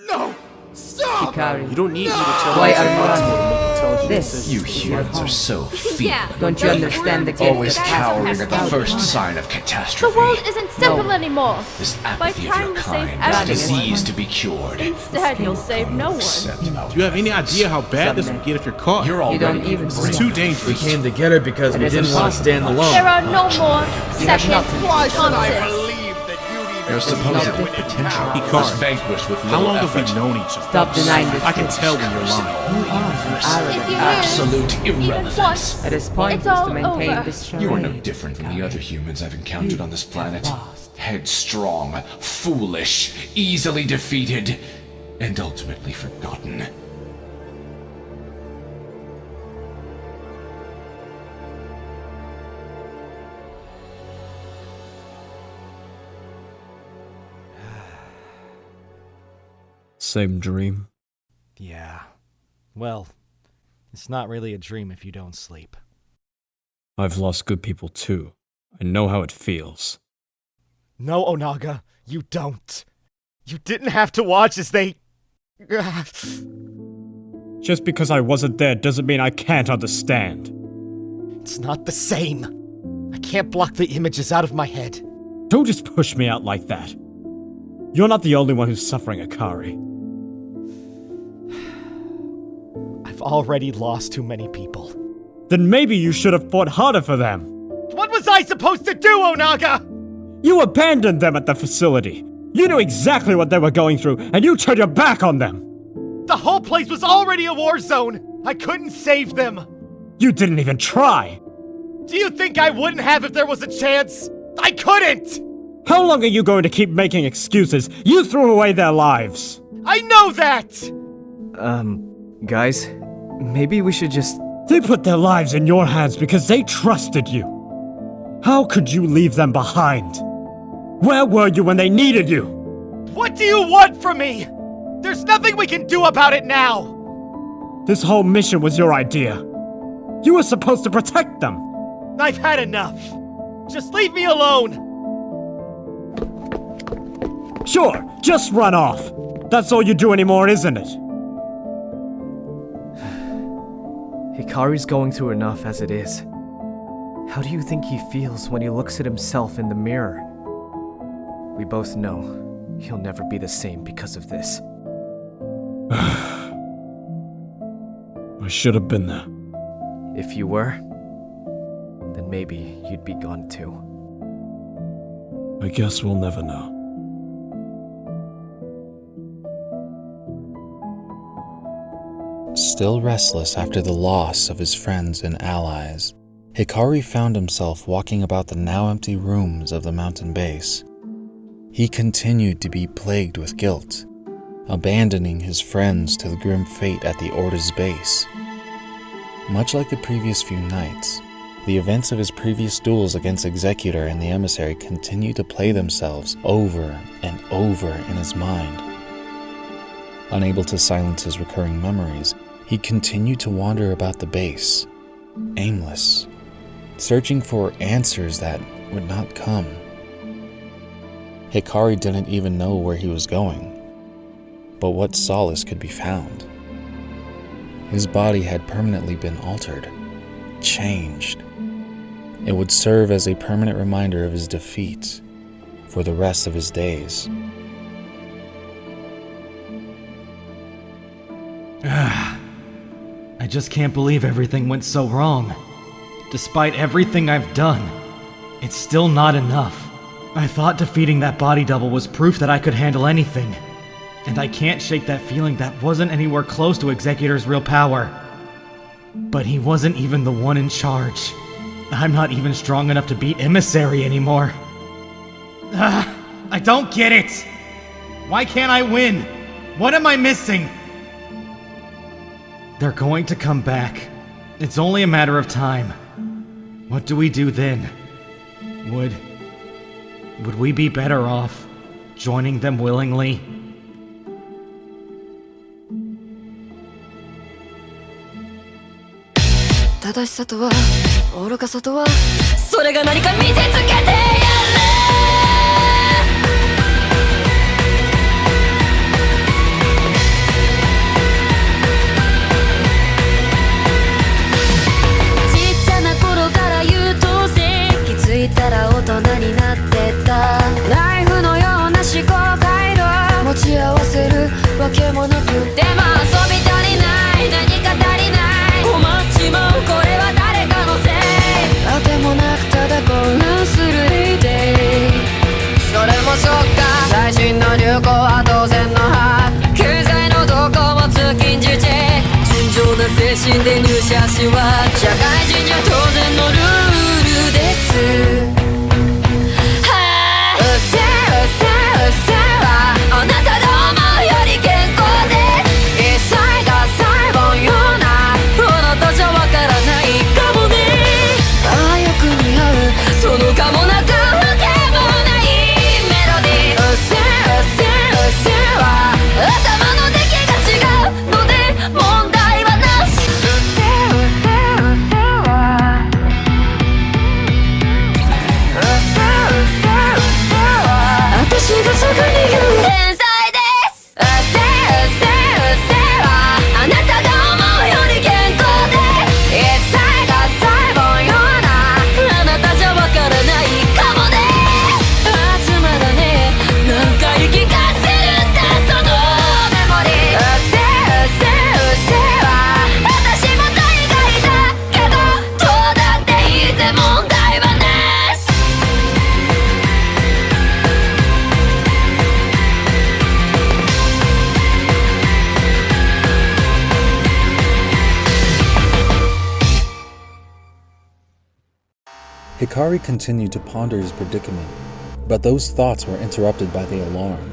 No! Stop! Hikari, You don't need me to tell why you are you to running? intelligent This decisions. You humans are so feeble. Yeah. Don't you understand the gift Always that cowering has at the been first bestowed? sign of The catastrophe. world isn't simple No. anymore. This By apathy of trying your to save kind is a everyone. disease to be cured. Instead, you'll save no one. Do you have any idea how bad this would get if you're caught? You're You don't already even This is too dangerous. We came together because we is didn't want to stand alone. There are no more second nothing. Why should I chances. believe that you'd Your supposed no potential Hikari, was vanquished with How little long have we effort. known each other? Stop denying this. I can tell when you're lying. You are arrogant. You Absolute even irrelevance. once. It is pointless It's all to maintain over. this charade. You are no different from the other humans I've encountered on this planet. Headstrong, foolish, easily defeated, and ultimately forgotten. Same dream. Yeah. Well, it's not really a dream if you don't sleep. I've lost good people too. I know how it feels. No, Onaga, you don't. You didn't have to watch as they... Just because I wasn't there doesn't mean I can't understand. It's not the same. I can't block the images out of my head. Don't just push me out like that. You're not the only one who's suffering, Hikari. I've already lost too many people. Then maybe you should have fought harder for them. What was I supposed to do, Onaga? You abandoned them at the facility. You knew exactly what they were going through, and you turned your back on them. The whole place was already a war zone. I couldn't save them. You didn't even try. Do you think I wouldn't have if there was a chance? I couldn't! How long are you going to keep making excuses? You threw away their lives. I know that! Guys, maybe we should just... They put their lives in your hands because they trusted you. How could you leave them behind? Where were you when they needed you? What do you want from me? There's nothing we can do about it now! This whole mission was your idea. You were supposed to protect them. I've had enough. Just leave me alone! Sure, just run off. That's all you do anymore, isn't it? Hikari's going through enough as it is. How do you think he feels when he looks at himself in the mirror? We both know he'll never be the same because of this. I should have been there. If you were, then maybe you'd be gone too. I guess we'll never know. Still restless after the loss of his friends and allies, Hikari found himself walking about the now empty rooms of the mountain base. He continued to be plagued with guilt, abandoning his friends to the grim fate at the Orda's base. Much like the previous few nights, the events of his previous duels against Executor and the Emissary continued to play themselves over and over in his mind. Unable to silence his recurring memories, he continued to wander about the base, aimless, searching for answers that would not come. Hikari didn't even know where he was going, but what solace could be found? His body had permanently been altered, changed. It would serve as a permanent reminder of his defeat for the rest of his days. I just can't believe everything went so wrong. Despite everything I've done, it's still not enough. I thought defeating that body double was proof that I could handle anything. And I can't shake that feeling that wasn't anywhere close to Executor's real power. But he wasn't even the one in charge. I'm not even strong enough to beat Emissary anymore. I don't get it! Why can't I win? What am I missing? They're going to come back. It's only a matter of time. What do we do then? Would we be better off joining them willingly? Tadashiさとは愚かさとはそれが何か見せつけてやるわけもなくでも遊び足りない何か足りない困っちまうこれは誰かのせいあてもなくただ混乱する Day それもそっか最新の流行は当然の派経済の動向も通勤時チェック純情な精神で入社しは社会人じゃ当然のルールですうっせえうっせえうっせえはあなたが思うより健康です一切が細胞ようなあなたじゃわからないかもねああよく似合うそのかもなくわけもないメロディーうっせえうっせえうっせえは頭の出来が違うので問題はなしうっせえうっせえうっせえはうっせえうっせえうっせえは私がすぐに言う天才ですうっせえうっせえうっせえはあなたが思うより健康です一切が細胞ようなあなたじゃわからないかもねあつまだね何回聞かせるんだそのメモリーうっせえうっせえうっせえは私も大概だけどどうだっていいぜ問題はなしHikari continued to ponder his predicament, but those thoughts were interrupted by the alarm.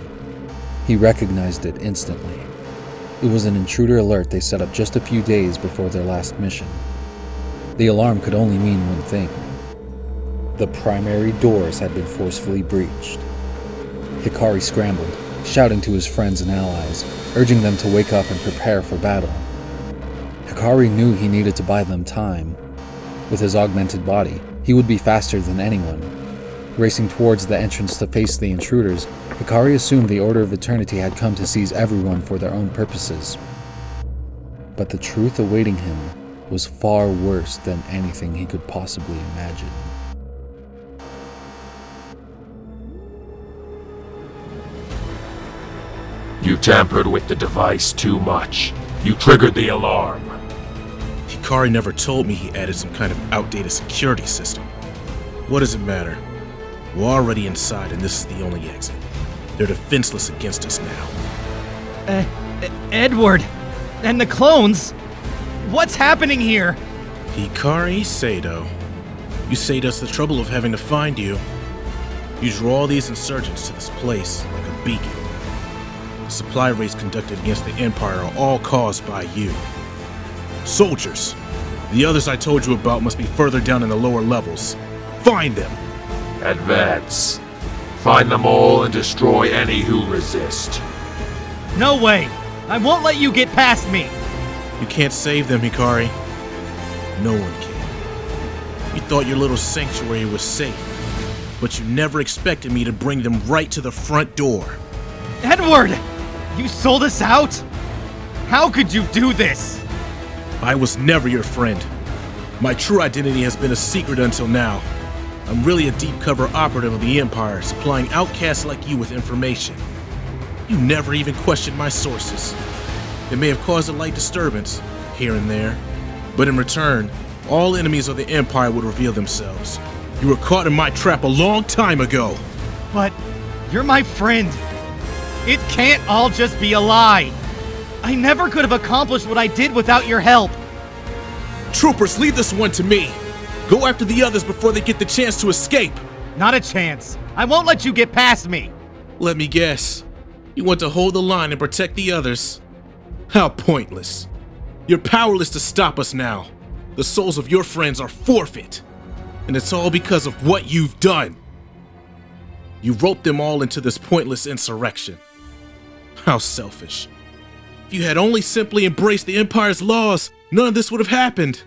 He recognized it instantly. It was an intruder alert they set up just a few days before their last mission. The alarm could only mean one thing. The primary doors had been forcefully breached. Hikari scrambled, shouting to his friends and allies, urging them to wake up and prepare for battle. Hikari knew he needed to buy them time. With his augmented body, he would be faster than anyone. Racing towards the entrance to face the intruders, Hikari assumed the Order of Eternity had come to seize everyone for their own purposes. But the truth awaiting him was far worse than anything he could possibly imagine. You tampered with the device too much. You triggered the alarm. Hikari never told me he added some kind of outdated security system. What does it matter? We're already inside and this is the only exit. They're defenseless against us now. Edward! And the clones? What's happening here? Hikari Sado. You saved us the trouble of having to find you. You draw these insurgents to this place like a beacon. The supply raids conducted against the Empire are all caused by you. Soldiers! The others I told you about must be further down in the lower levels. Find them! Advance. Find them all and destroy any who resist. No way! I won't let you get past me! You can't save them, Hikari. No one can. You thought your little sanctuary was safe, but you never expected me to bring them right to the front door. Edward! You sold us out? How could you do this? I was never your friend. My true identity has been a secret until now. I'm really a deep cover operative of the Empire, supplying outcasts like you with information. You never even questioned my sources. It may have caused a light disturbance, here and there, but in return, all enemies of the Empire would reveal themselves. You were caught in my trap a long time ago. But you're my friend. It can't all just be a lie. I never could have accomplished what I did without your help. Troopers, leave this one to me. Go after the others before they get the chance to escape. Not a chance. I won't let you get past me. Let me guess. You want to hold the line and protect the others? How pointless. You're powerless to stop us now. The souls of your friends are forfeit. And it's all because of what you've done. You roped them all into this pointless insurrection. How selfish. If you had only simply embraced the Empire's laws, none of this would have happened.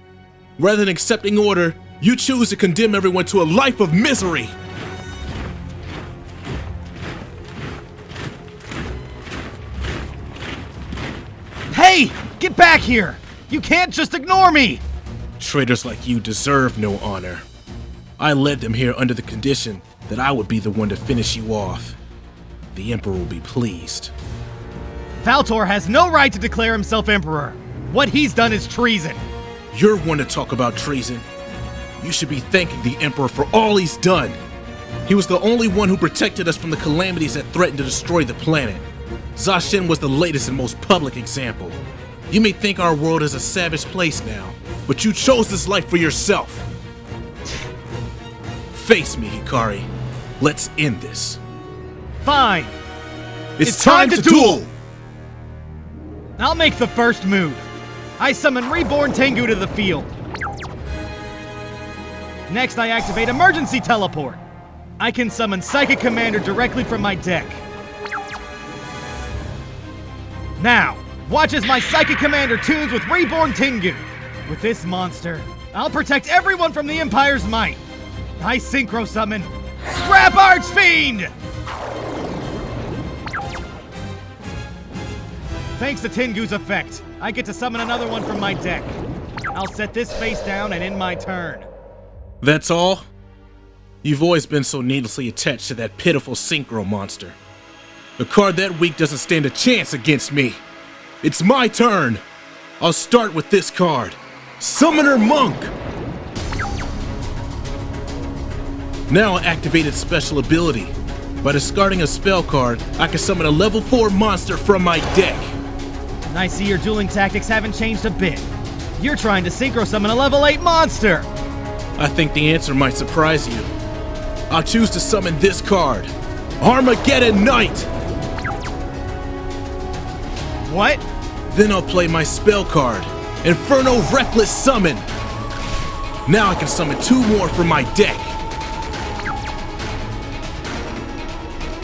Rather than accepting order, you choose to condemn everyone to a life of misery. Hey! Get back here! You can't just ignore me! Traitors like you deserve no honor. I led them here under the condition that I would be the one to finish you off. The Emperor will be pleased. Valtor has no right to declare himself emperor. What he's done is treason. You're one to talk about treason. You should be thanking the Emperor for all he's done. He was the only one who protected us from the calamities that threatened to destroy the planet. Zacian was the latest and most public example. You may think our world is a savage place now, but you chose this life for yourself. Face me, Hikari. Let's end this. Fine. It's time to duel! I'll make the first move. I summon Reborn Tengu to the field. Next, I activate Emergency Teleport. I can summon Psychic Commander directly from my deck. Now, watch as my Psychic Commander tunes with Reborn Tengu. With this monster, I'll protect everyone from the Empire's might. I Synchro Summon Scrap Archfiend! Thanks to Tengu's effect, I get to summon another one from my deck. I'll set this face down and end my turn. That's all? You've always been so needlessly attached to that pitiful Synchro monster. The card that weak doesn't stand a chance against me. It's my turn. I'll start with this card, Summoner Monk. Now I activate its special ability. By discarding a spell card, I can summon a level 4 monster from my deck. I see your dueling tactics haven't changed a bit. You're trying to Synchro Summon a level 8 monster! I think the answer might surprise you. I'll choose to summon this card, Armageddon Knight! What? Then I'll play my spell card, Inferno Reckless Summon. Now I can summon 2 more from my deck.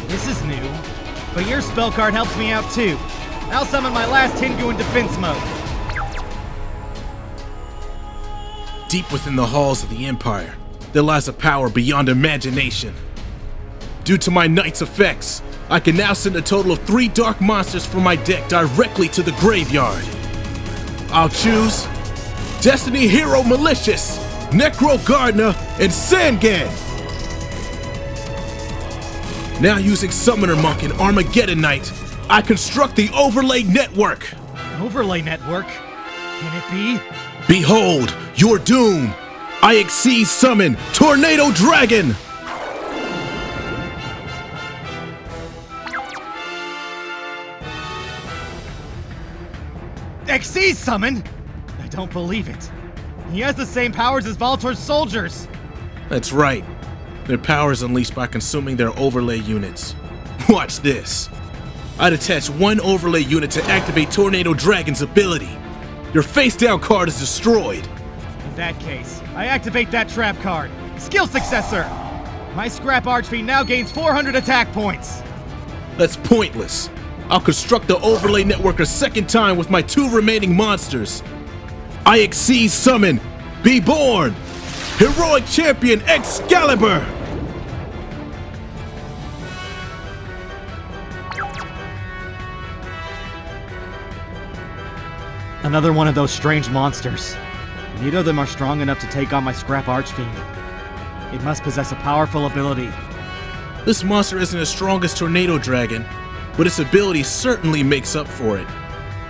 This is new, but your spell card helps me out too. I'll summon my last Tengu in defense mode. Deep within the halls of the Empire, there lies a power beyond imagination. Due to my knight's effects, I can now send a total of 3 dark monsters from my deck directly to the graveyard. I'll choose Destiny Hero Malicious, Necro Gardener, and Sangan. Now using Summoner Monk and Armageddon Knight, I construct the Overlay Network. Overlay Network? Can it be? Behold, your doom! I exceed summon Tornado Dragon! Xyz summon? I don't believe it. He has the same powers as Valtor's soldiers. That's right. Their power is unleashed by consuming their overlay units. Watch this. I'd attach 1 overlay unit to activate Tornado Dragon's ability. Your face-down card is destroyed. In that case, I activate that trap card. Skill Successor! My Scrap Archfiend now gains 400 attack points. That's pointless. I'll construct the Overlay Network a second time with my 2 remaining monsters. I Xyz summon Be Born! Heroic Champion Excalibur! Another one of those strange monsters. Neither of them are strong enough to take on my Scrap Archfiend. It must possess a powerful ability. This monster isn't as strong as Tornado Dragon, but its ability certainly makes up for it.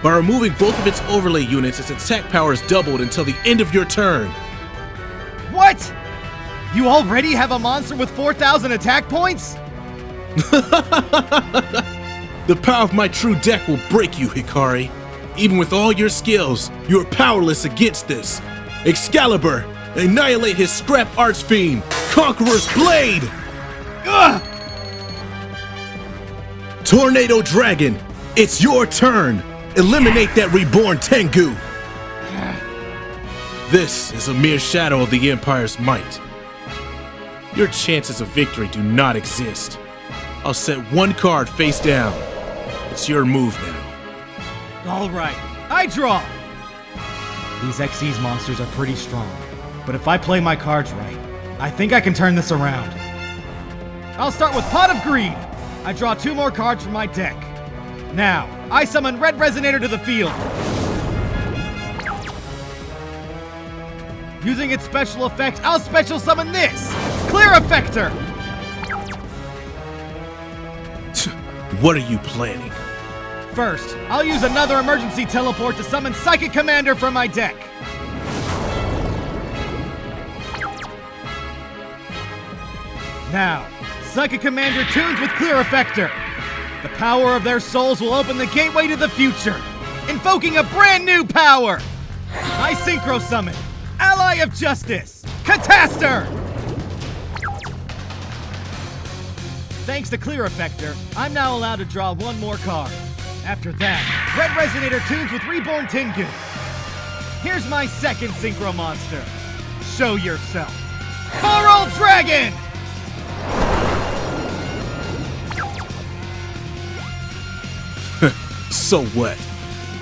By removing both of its overlay units, its attack power is doubled until the end of your turn. What? You already have a monster with 4,000 attack points? The power of my true deck will break you, Hikari. Even with all your skills, you are powerless against this. Excalibur, annihilate his Scrap Archfiend, Conqueror's Blade! Ugh! Tornado Dragon, it's your turn. Eliminate that Reborn Tengu. This is a mere shadow of the Empire's might. Your chances of victory do not exist. I'll set 1 card face down. It's your move now. Alright, I draw! These Xyz monsters are pretty strong, but if I play my cards right, I think I can turn this around. I'll start with Pot of Greed! I draw 2 more cards from my deck. Now, I summon Red Resonator to the field. Using its special effect, I'll special summon this! Clear Effector! What are you planning? First, I'll use another emergency teleport to summon Psychic Commander from my deck. Now, Psychic Commander tunes with Clear Effector. The power of their souls will open the gateway to the future, invoking a brand new power! I Synchro Summon, Ally of Justice, Cataster! Thanks to Clear Effector, I'm now allowed to draw one more card. After that, Red Resonator tunes with Reborn Tengu. Here's my second Synchro monster. Show yourself. Coral Dragon! So what?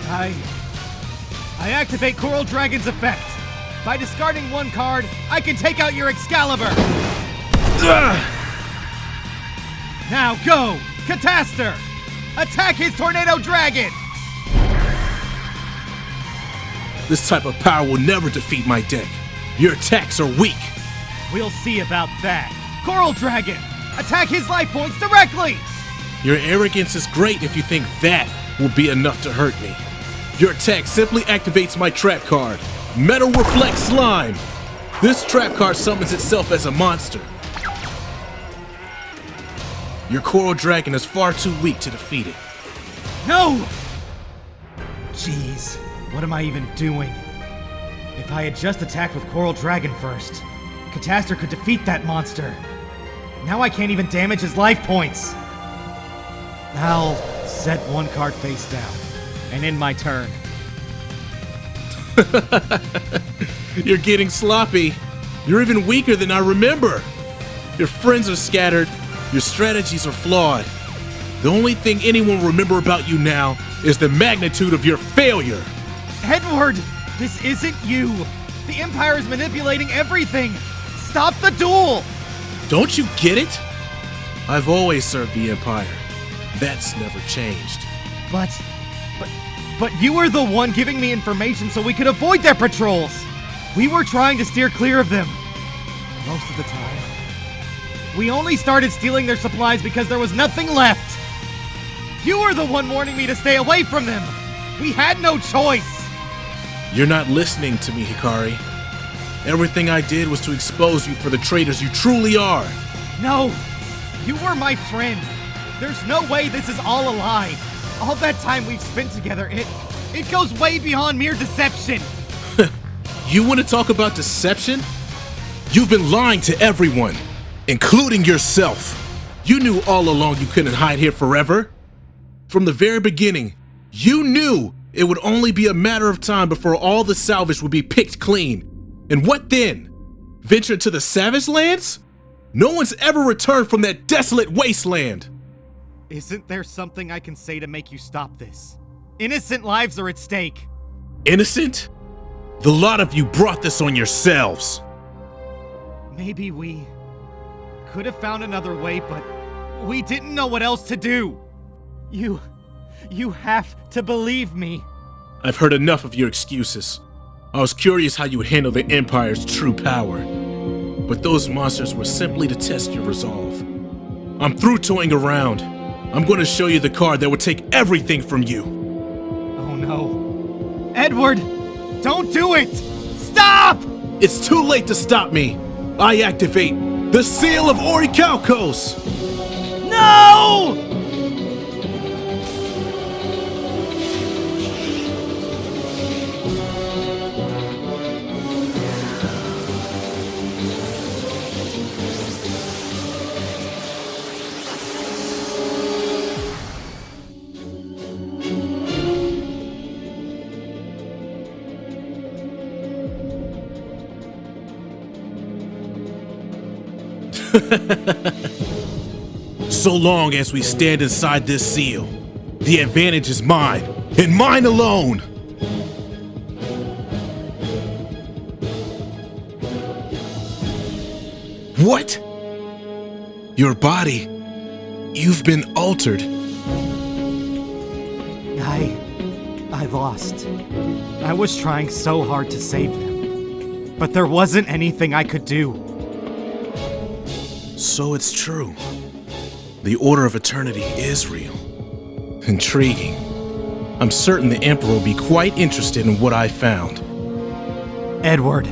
I activate Coral Dragon's effect. By discarding one card, I can take out your Excalibur. Now go, Cataster! Attack his Tornado Dragon! This type of power will never defeat my deck. Your attacks are weak. We'll see about that. Coral Dragon! Attack his life points directly! Your arrogance is great if you think that will be enough to hurt me. Your attack simply activates my trap card, Metal Reflect Slime. This trap card summons itself as a monster. Your Coral Dragon is far too weak to defeat it. No! Jeez, what am I even doing? If I had just attacked with Coral Dragon first, Cataster could defeat that monster. Now I can't even damage his life points. I'll set one card face down, and end my turn. You're getting sloppy. You're even weaker than I remember. Your friends are scattered. Your strategies are flawed. The only thing anyone will remember about you now is the magnitude of your failure. Edward, this isn't you. The Empire is manipulating everything. Stop the duel! Don't you get it? I've always served the Empire. That's never changed. But you were the one giving me information so we could avoid their patrols. We were trying to steer clear of them. Most of the time. We only started stealing their supplies because there was nothing left. You were the one warning me to stay away from them. We had no choice. You're not listening to me, Hikari. Everything I did was to expose you for the traitors you truly are. No, you were my friend. There's no way this is all a lie. All that time we've spent together, it goes way beyond mere deception. You want to talk about deception? You've been lying to everyone, including yourself. You knew all along you couldn't hide here forever. From the very beginning, you knew it would only be a matter of time before all the salvage would be picked clean. And what then? Venture to the Savage Lands? No one's ever returned from that desolate wasteland. Isn't there something I can say to make you stop this? Innocent lives are at stake. Innocent? The lot of you brought this on yourselves. Maybe we could have found another way, but we didn't know what else to do. You have to believe me. I've heard enough of your excuses. I was curious how you would handle the Empire's true power. But those monsters were simply to test your resolve. I'm through toying around. I'm going to show you the card that will take everything from you. Oh no. Edward, don't do it! Stop! It's too late to stop me. I activate the Seal of Orichalcos! No! So long as we stand inside this seal, the advantage is mine, and mine alone! What? Your body? You've been altered. I lost. I was trying so hard to save them, but there wasn't anything I could do. So it's true. The Order of Eternity is real. Intriguing. I'm certain the Emperor will be quite interested in what I found. Edward,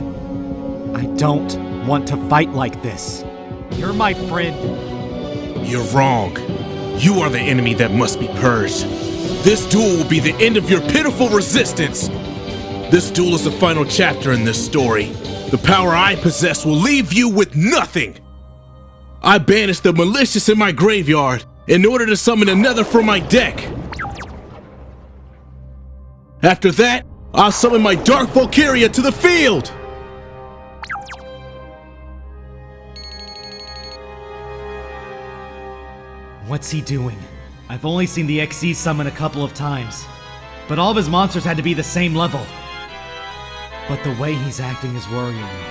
I don't want to fight like this. You're my friend. You're wrong. You are the enemy that must be purged. This duel will be the end of your pitiful resistance. This duel is the final chapter in this story. The power I possess will leave you with nothing. I banished the malicious in my graveyard in order to summon another from my deck. After that, I'll summon my Dark Valkyria to the field! What's he doing? I've only seen the XC summon a couple of times, but all of his monsters had to be the same level. But the way he's acting is worrying me.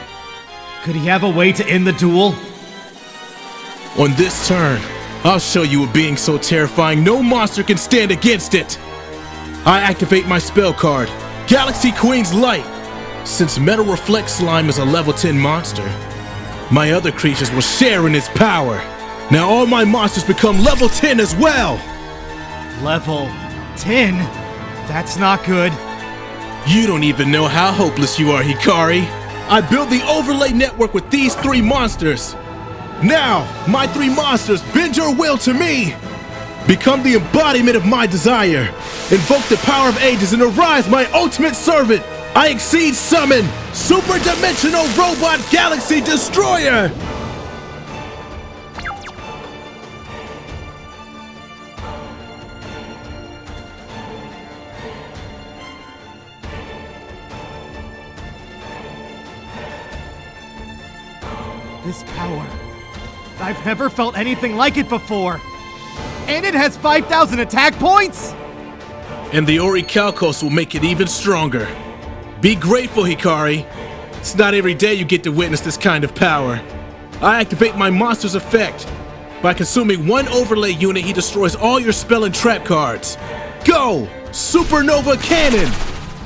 Could he have a way to end the duel? On this turn, I'll show you a being so terrifying no monster can stand against it! I activate my spell card, Galaxy Queen's Light. Since Metal Reflect Slime is a level 10 monster, my other creatures will share in its power. Now all my monsters become level 10 as well! Level 10? That's not good. You don't even know how hopeless you are, Hikari. I built the overlay network with these 3 monsters. Now, my 3 monsters, bend your will to me! Become the embodiment of my desire. Invoke the power of ages and arise, my ultimate servant! I exceed summon, Super Dimensional Robot Galaxy Destroyer! This power. I've never felt anything like it before. And it has 5,000 attack points? And the Orichalcos will make it even stronger. Be grateful, Hikari. It's not every day you get to witness this kind of power. I activate my monster's effect. By consuming 1 overlay unit, he destroys all your spell and trap cards. Go! Supernova Cannon!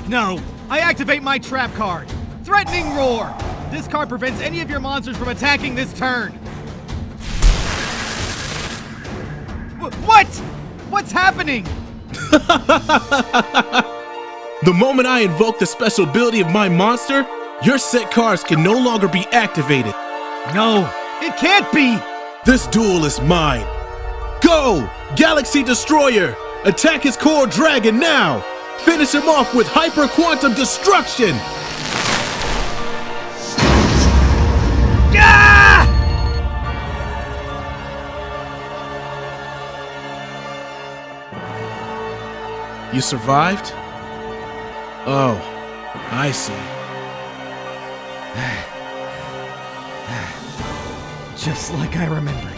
No, I activate my trap card. Threatening Roar! This card prevents any of your monsters from attacking this turn. What? What's happening? The moment I invoke the special ability of my monster, your set cards can no longer be activated. No, it can't be! This duel is mine. Go! Galaxy Destroyer! Attack his core dragon now! Finish him off with Hyper Quantum Destruction! You survived? Oh, I see. Just like I remembered.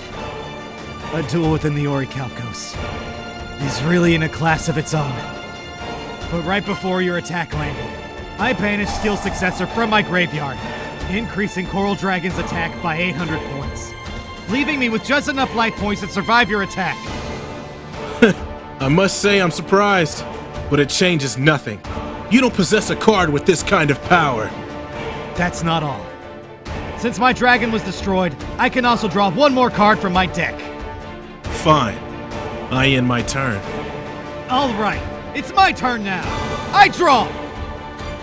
A duel within the Orichalcos is really in a class of its own. But right before your attack landed, I banished Skill Successor from my graveyard, increasing Coral Dragon's attack by 800 points, leaving me with just enough life points to survive your attack. I must say I'm surprised, but it changes nothing. You don't possess a card with this kind of power. That's not all. Since my dragon was destroyed, I can also draw 1 more card from my deck. Fine. I end my turn. All right, it's my turn now. I draw!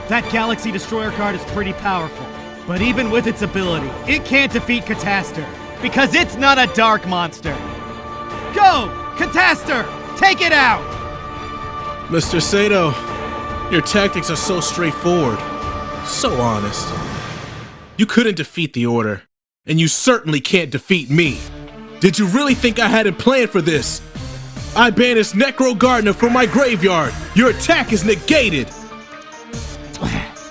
That Galaxy Destroyer card is pretty powerful, but even with its ability, it can't defeat Catastor, because it's not a dark monster. Go, Catastor! Take it out! Mr. Sato, your tactics are so straightforward, so honest. You couldn't defeat the Order, and you certainly can't defeat me. Did you really think I hadn't planned for this? I banished Necro Gardener from my graveyard. Your attack is negated.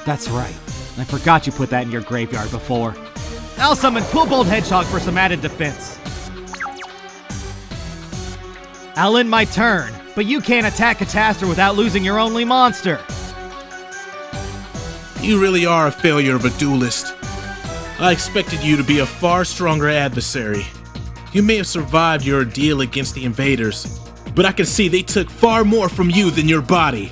That's right. I forgot you put that in your graveyard before. I'll summon Kobold Hedgehog for some added defense. I'll end my turn, but you can't attack Catastor without losing your only monster. You really are a failure of a duelist. I expected you to be a far stronger adversary. You may have survived your ordeal against the invaders, but I can see they took far more from you than your body.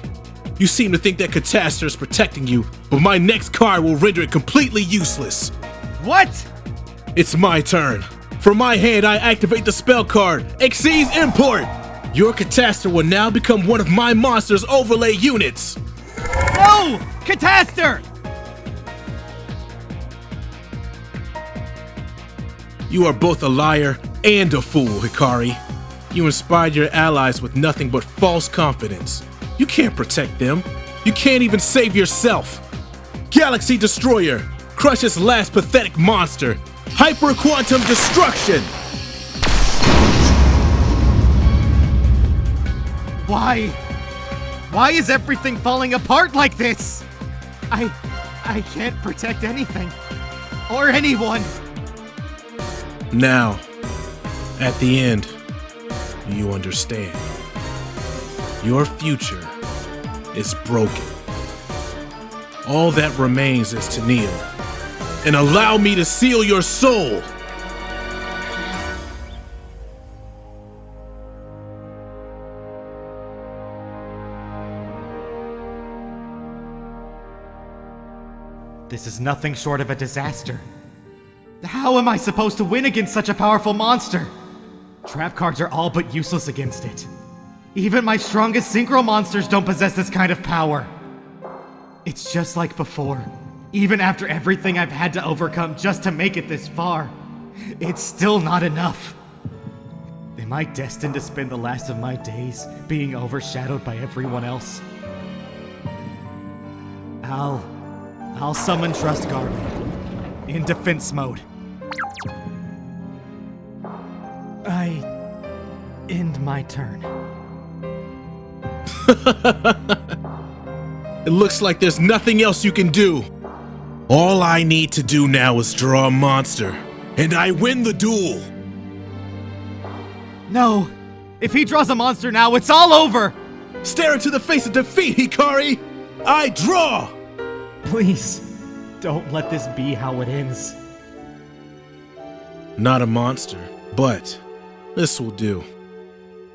You seem to think that Catastor is protecting you, but my next card will render it completely useless. What? It's my turn. From my hand, I activate the spell card, Xyz Import. Your Catastor will now become one of my monster's overlay units! No! Catastor! You are both a liar and a fool, Hikari. You inspired your allies with nothing but false confidence. You can't protect them. You can't even save yourself. Galaxy Destroyer, crush this last pathetic monster. Hyper Quantum Destruction! Why? Why is everything falling apart like this? I can't protect anything. Or anyone. Now, at the end, you understand. Your future is broken. All that remains is to kneel and allow me to seal your soul. This is nothing short of a disaster. How am I supposed to win against such a powerful monster? Trap cards are all but useless against it. Even my strongest synchro monsters don't possess this kind of power. It's just like before. Even after everything I've had to overcome just to make it this far, it's still not enough. Am I destined to spend the last of my days being overshadowed by everyone else? I'll summon Trust Guardian in defense mode. I end my turn. It looks like there's nothing else you can do. All I need to do now is draw a monster, and I win the duel. No! If he draws a monster now, it's all over! Stare into the face of defeat, Hikari! I draw! Please, don't let this be how it ends. Not a monster, but this will do.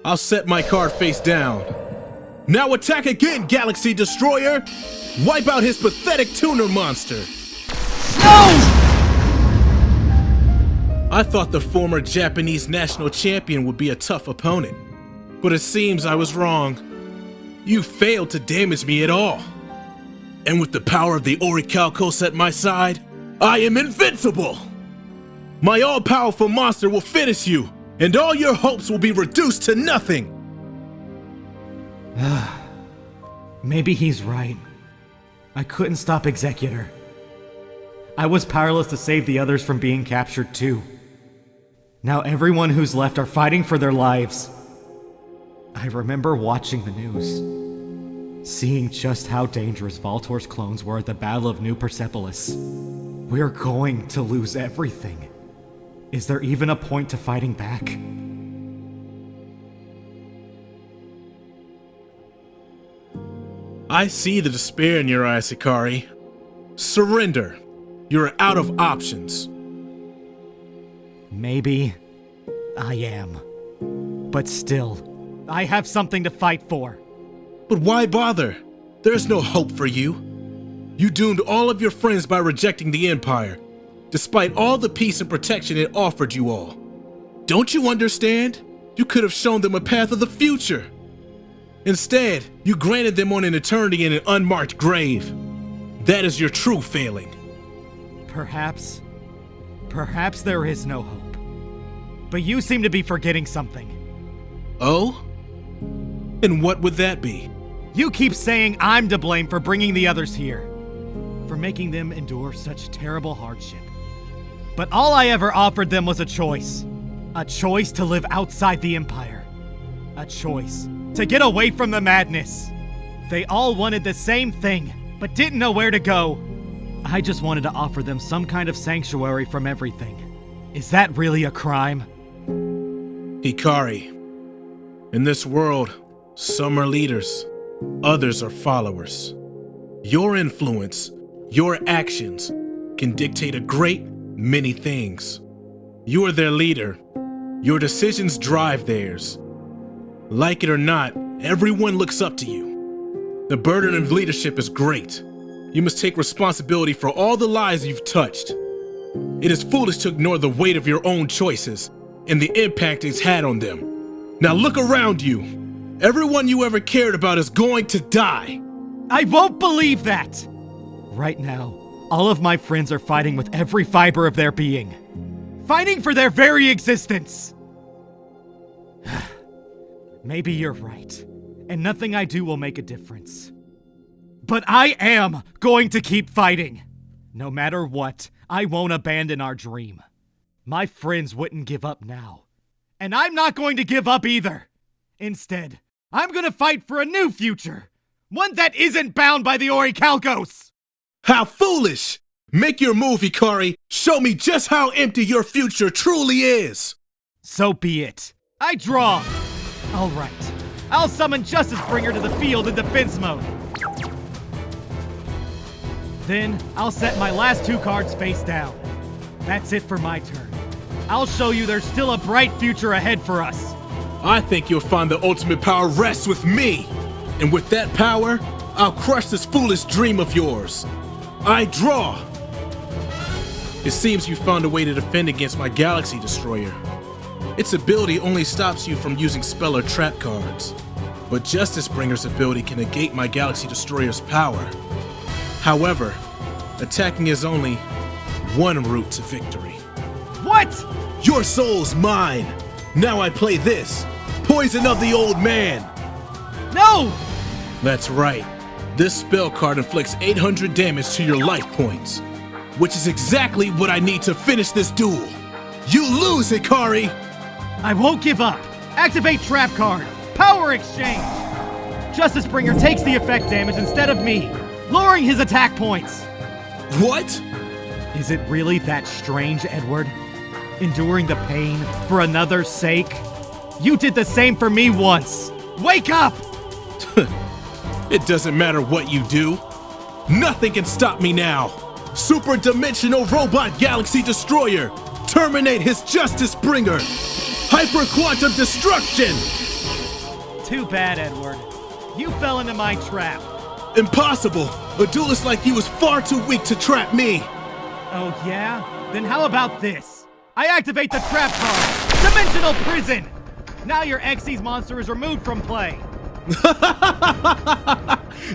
I'll set my card face down. Now attack again, Galaxy Destroyer! Wipe out his pathetic tuner monster! No! I thought the former Japanese national champion would be a tough opponent, but it seems I was wrong. You failed to damage me at all. And with the power of the Orichalcos at my side, I am invincible! My all-powerful monster will finish you, and all your hopes will be reduced to nothing! Maybe he's right. I couldn't stop Executor. I was powerless to save the others from being captured too. Now everyone who's left are fighting for their lives. I remember watching the news, seeing just how dangerous Voltor's clones were at the Battle of New Persepolis. We're going to lose everything. Is there even a point to fighting back? I see the despair in your eyes, Hikari. Surrender. You're out of options. Maybe I am. But still, I have something to fight for. But why bother? There's no hope for you. You doomed all of your friends by rejecting the Empire, despite all the peace and protection it offered you all. Don't you understand? You could have shown them a path of the future. Instead, you granted them on an eternity in an unmarked grave. That is your true failing. Perhaps there is no hope. But you seem to be forgetting something. Oh? And what would that be? You keep saying I'm to blame for bringing the others here, for making them endure such terrible hardship. But all I ever offered them was a choice to live outside the Empire. A choice to get away from the madness. They all wanted the same thing, but didn't know where to go. I just wanted to offer them some kind of sanctuary from everything. Is that really a crime? Hikari, in this world, some are leaders, others are followers. Your influence, your actions, can dictate a great many things. You are their leader. Your decisions drive theirs. Like it or not, everyone looks up to you. The burden of leadership is great. You must take responsibility for all the lives you've touched. It is foolish to ignore the weight of your own choices and the impact it's had on them. Now look around you. Everyone you ever cared about is going to die. I won't believe that! Right now, all of my friends are fighting with every fiber of their being. Fighting for their very existence! Maybe you're right, and nothing I do will make a difference. But I am going to keep fighting! No matter what, I won't abandon our dream. My friends wouldn't give up now. And I'm not going to give up either! Instead, I'm gonna fight for a new future! One that isn't bound by the Orichalcos! How foolish! Make your move, Hikari! Show me just how empty your future truly is! So be it. I draw! Alright. I'll summon Justice Bringer to the field in defense mode. Then, I'll set my last 2 cards face down. That's it for my turn. I'll show you there's still a bright future ahead for us. I think you'll find the ultimate power rests with me! And with that power, I'll crush this foolish dream of yours. I draw! It seems you found a way to defend against my Galaxy Destroyer. Its ability only stops you from using spell or trap cards. But Justice Bringer's ability can negate my Galaxy Destroyer's power. However, attacking is only one route to victory. What? Your soul's mine! Now I play this, Poison of the Old Man! No! That's right. This spell card inflicts 800 damage to your life points, which is exactly what I need to finish this duel. You lose, Hikari! I won't give up. Activate trap card. Power exchange. Justice Bringer takes the effect damage instead of me, lowering his attack points. What? Is it really that strange, Edward? Enduring the pain for another's sake? You did the same for me once. Wake up! It doesn't matter what you do. Nothing can stop me now. Super Dimensional Robot Galaxy Destroyer! Terminate his Justice Bringer! Hyper Quantum Destruction! Too bad, Edward. You fell into my trap. Impossible! A duelist like you is far too weak to trap me! Oh yeah? Then how about this? I activate the trap card! Dimensional Prison! Now your Xyz monster is removed from play.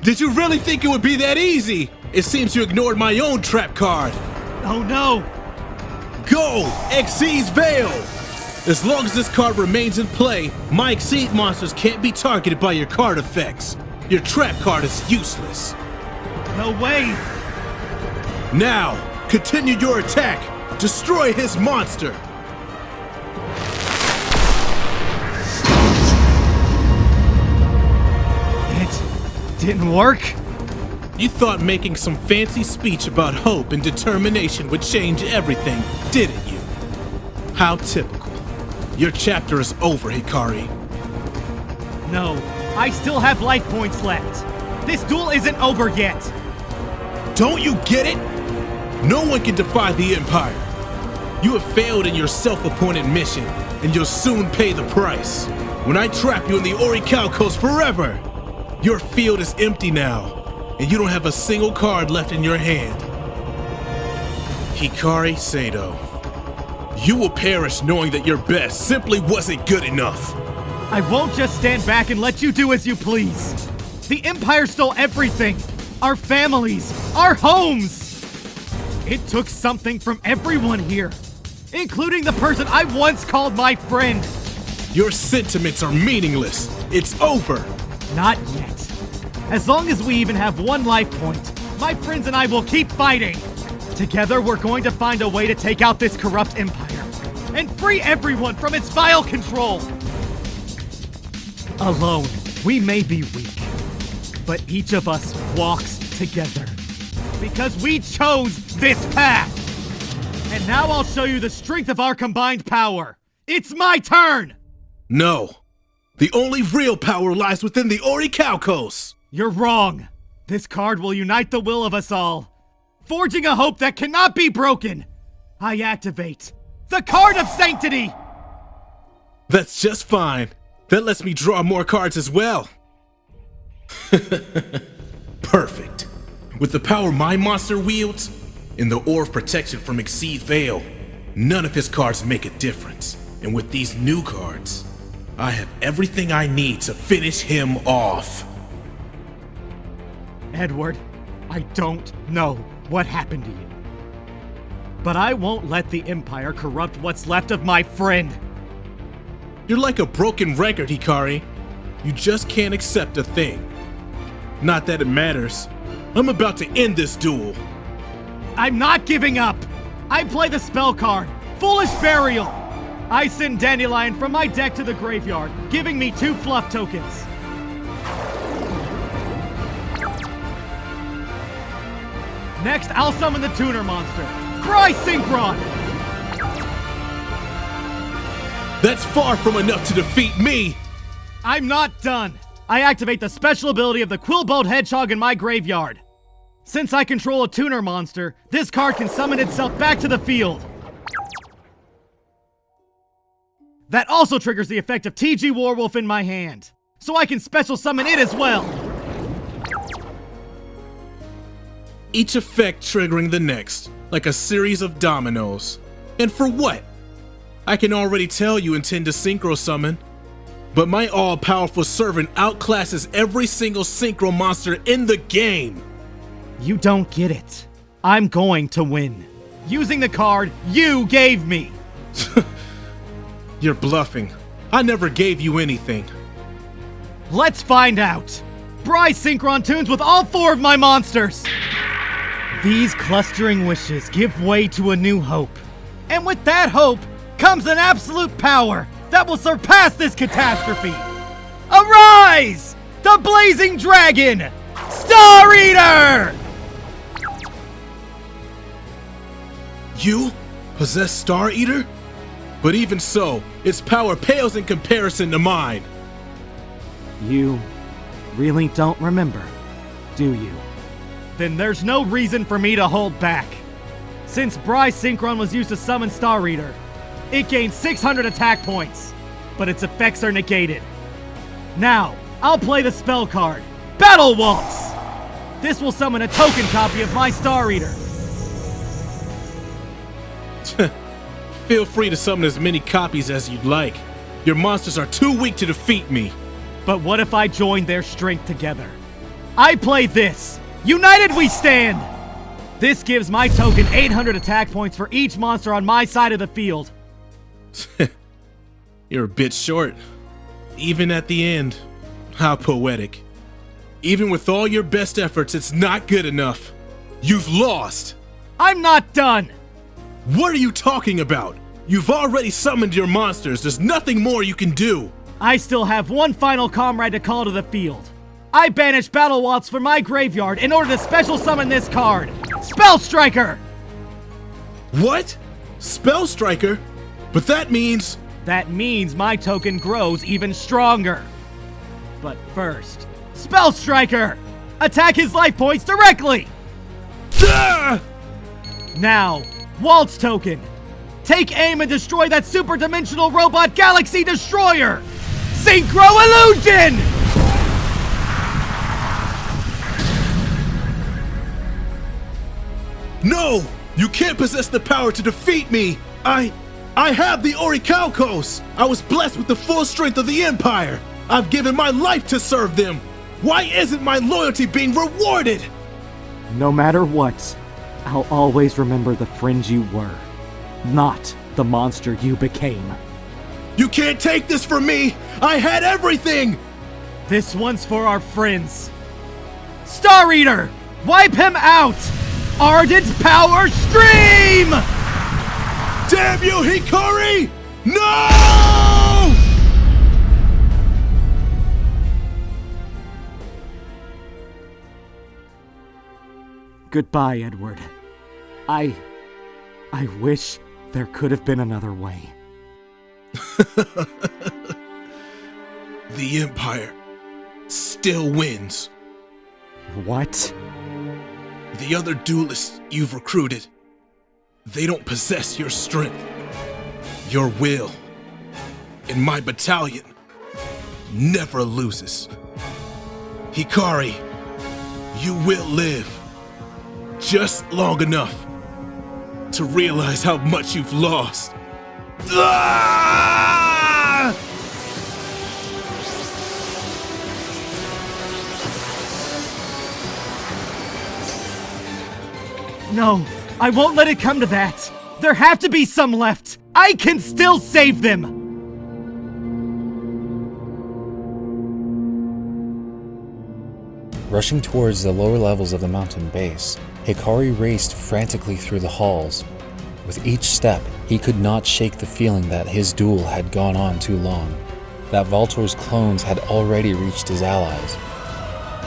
Did you really think it would be that easy? It seems you ignored my own trap card. Oh no! Go! Xyz Veil! As long as this card remains in play, my Exceed monsters can't be targeted by your card effects. Your trap card is useless. No way! Now, continue your attack! Destroy his monster! It didn't work? You thought making some fancy speech about hope and determination would change everything, didn't you? How typical. Your chapter is over, Hikari. No, I still have life points left. This duel isn't over yet. Don't you get it? No one can defy the Empire. You have failed in your self-appointed mission, and you'll soon pay the price. When I trap you in the Orichalcos forever, your field is empty now, and you don't have a single card left in your hand. Hikari Sato, you will perish knowing that your best simply wasn't good enough. I won't just stand back and let you do as you please. The Empire stole everything. Our families, our homes. It took something from everyone here, including the person I once called my friend. Your sentiments are meaningless. It's over. Not yet. As long as we even have one life point, my friends and I will keep fighting. Together, we're going to find a way to take out this corrupt empire and free everyone from its vile control. Alone, we may be weak, but each of us walks together because we chose this path. And now I'll show you the strength of our combined power. It's my turn! No. The only real power lies within the Orichalcos. You're wrong. This card will unite the will of us all, forging a hope that cannot be broken. I activate the Card of Sanctity! That's just fine. That lets me draw more cards as well. Perfect. With the power my monster wields, and the Aura of Protection from Exceed Veil, none of his cards make a difference. And with these new cards, I have everything I need to finish him off. Edward, I don't know what happened to you. But I won't let the Empire corrupt what's left of my friend. You're like a broken record, Hikari. You just can't accept a thing. Not that it matters. I'm about to end this duel. I'm not giving up! I play the spell card, Foolish Burial! I send Dandelion from my deck to the graveyard, giving me 2 fluff tokens. Next, I'll summon the tuner monster, Bryce Synchron! That's far from enough to defeat me! I'm not done! I activate the special ability of the Quillbolt Hedgehog in my graveyard. Since I control a tuner monster, this card can summon itself back to the field. That also triggers the effect of TG Warwolf in my hand, so I can special summon it as well. Each effect triggering the next, like a series of dominoes. And for what? I can already tell you intend to synchro summon, but my all-powerful servant outclasses every single synchro monster in the game. You don't get it. I'm going to win. Using the card you gave me. You're bluffing. I never gave you anything. Let's find out. Bryce Synchron tunes with all 4 of my monsters. These clustering wishes give way to a new hope. And with that hope comes an absolute power that will surpass this catastrophe. Arise! The Blazing Dragon! Star Eater! You possess Star Eater? But even so, its power pales in comparison to mine. You really don't remember, do you? Then there's no reason for me to hold back. Since Bryce Synchron was used to summon Star Eater, it gains 600 attack points, but its effects are negated. Now, I'll play the spell card, Battle Waltz! This will summon a token copy of my Star Eater. Feel free to summon as many copies as you'd like. Your monsters are too weak to defeat me. But what if I join their strength together? I play this! United we stand! This gives my token 800 attack points for each monster on my side of the field. You're a bit short. Even at the end. How poetic. Even with all your best efforts, it's not good enough. You've lost! I'm not done! What are you talking about? You've already summoned your monsters. There's nothing more you can do. I still have one final comrade to call to the field. I banish Battle Waltz from my graveyard in order to special summon this card, Spell Striker! What? Spell Striker? But that means... That means my token grows even stronger. But first, Spell Striker! Attack his life points directly! Ah! Now, Waltz token. Take aim and destroy that super dimensional robot Galaxy Destroyer! Synchro Illusion! No! You can't possess the power to defeat me! I have the Orichalcos! I was blessed with the full strength of the Empire! I've given my life to serve them! Why isn't my loyalty being rewarded? No matter what, I'll always remember the friend you were, not the monster you became. You can't take this from me! I had everything! This one's for our friends. Star Eater! Wipe him out! Ardent Power Stream! Damn you, Hikari! No! Goodbye, Edward. I wish there could have been another way. The Empire still wins. What? The other duelists you've recruited, they don't possess your strength, your will. And my battalion never loses. Hikari, you will live just long enough to realize how much you've lost. Ah! No, I won't let it come to that. There have to be some left. I can still save them. Rushing towards the lower levels of the mountain base, Hikari raced frantically through the halls. With each step, he could not shake the feeling that his duel had gone on too long, that Valtor's clones had already reached his allies.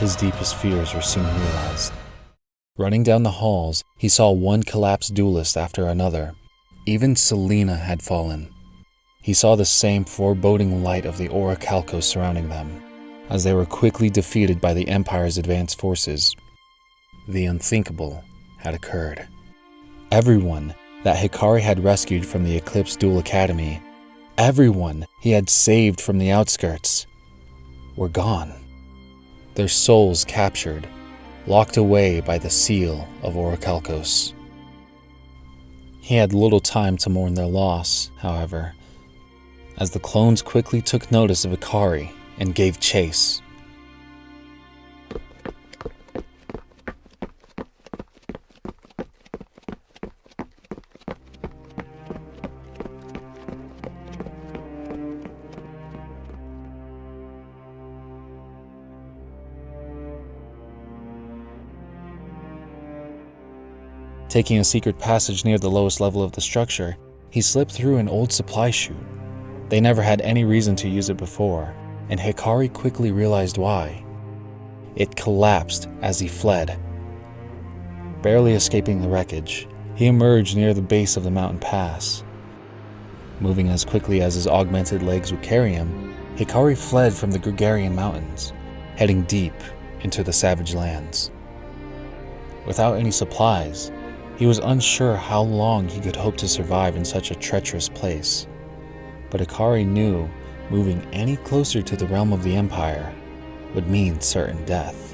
His deepest fears were soon realized. Running down the halls, he saw one collapsed duelist after another. Even Selena had fallen. He saw the same foreboding light of the Orichalcos surrounding them, as they were quickly defeated by the Empire's advanced forces. The unthinkable had occurred. Everyone that Hikari had rescued from the Eclipse Duel Academy, everyone he had saved from the outskirts, were gone. Their souls captured, locked away by the seal of Orichalcos. He had little time to mourn their loss, however, as the clones quickly took notice of Hikari and gave chase. Taking a secret passage near the lowest level of the structure, he slipped through an old supply chute. They never had any reason to use it before, and Hikari quickly realized why. It collapsed as he fled. Barely escaping the wreckage, he emerged near the base of the mountain pass. Moving as quickly as his augmented legs would carry him, Hikari fled from the Gregarian mountains, heading deep into the savage lands. Without any supplies, he was unsure how long he could hope to survive in such a treacherous place. But Hikari knew moving any closer to the realm of the Empire would mean certain death.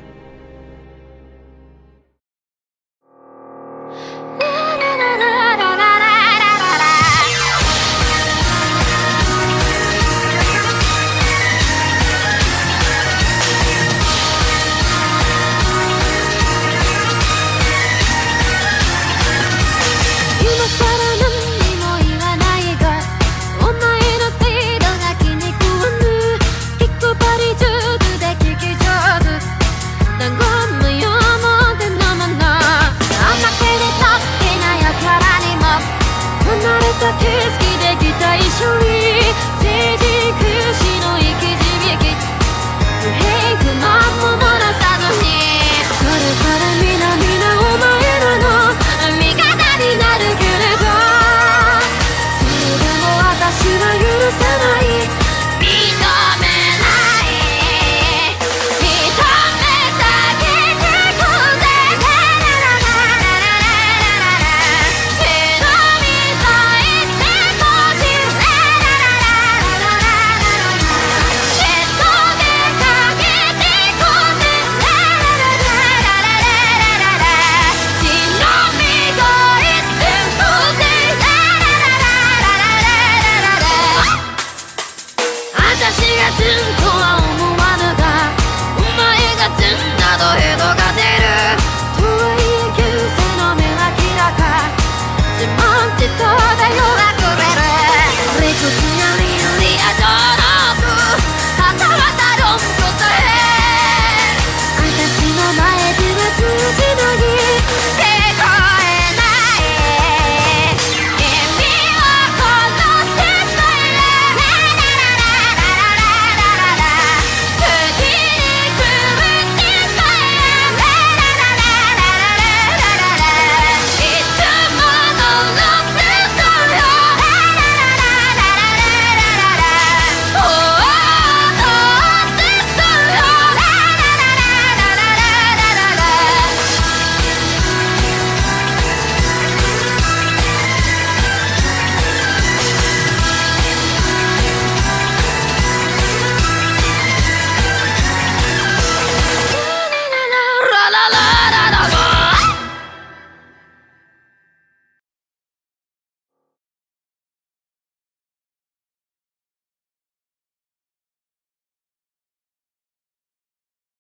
Don't